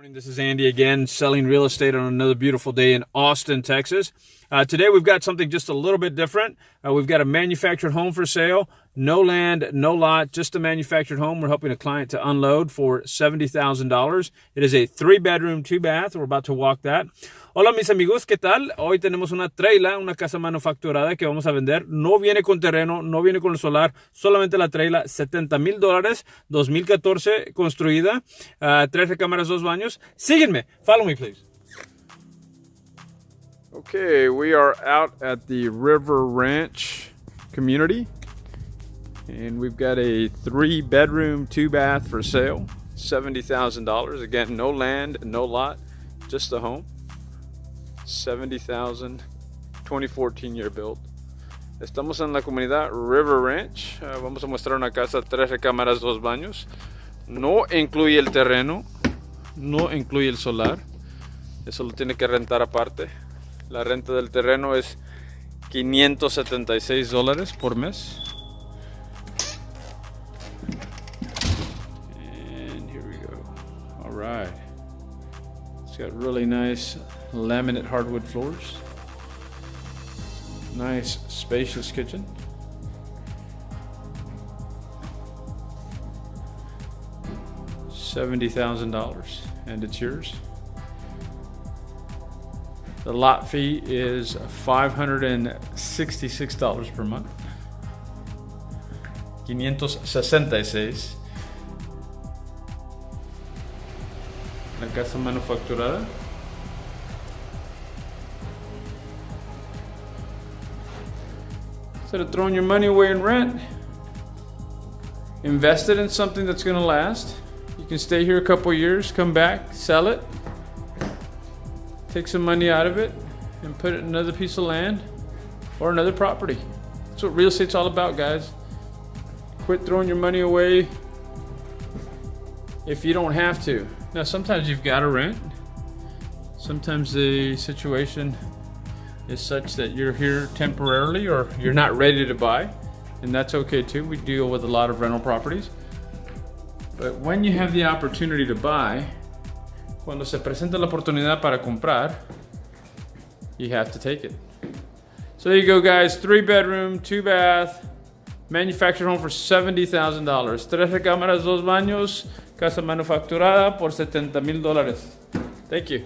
Morning, this is Andy again, selling real estate on another beautiful day in Austin, Texas. Today we've got something just a little bit different. We've got a manufactured home for sale. No land, no lot, just a manufactured home. We're helping a client to unload for $70,000. It is a 3-bedroom, 2-bath. We're about to walk that. Hola mis amigos, ¿qué tal? Hoy tenemos una traila, una casa manufacturada que vamos a vender. No viene con terreno, no viene con el solar, solamente la traila, $70,000, 2014 construida, 3 recámaras, 2 baños. Síguenme, follow me please. Okay, we are out at the River Ranch community. And we've got a 3-bedroom, 2-bath for sale, $70,000. Again, no land, no lot, just a home. $70,000, 2014 year build. Estamos en la comunidad River Ranch. Vamos a mostrar una casa, 3 recámaras, 2 baños. No incluye el terreno, no incluye el solar. Eso lo tiene que rentar aparte. La renta del terreno es $576 por mes. Right. It's got really nice laminate hardwood floors. Nice spacious kitchen. $70,000 and it's yours. The lot fee is $566 per month. 566. La casa manufacturada. Instead of throwing your money away in rent, invest it in something that's going to last. You can stay here a couple years, come back, sell it, take some money out of it, and put it in another piece of land or another property. That's what real estate's all about, guys. Quit throwing your money away if you don't have to. Now, sometimes you've got to rent. Sometimes the situation is such that you're here temporarily or you're not ready to buy, and that's okay too. We deal with a lot of rental properties. But when you have the opportunity to buy, cuando se presenta la oportunidad para comprar, you have to take it. So there you go, guys. 3-bedroom, 2-bath, manufactured home for $70,000. 3 recámaras, 2 baños. Casa manufacturada por $70,000. Thank you.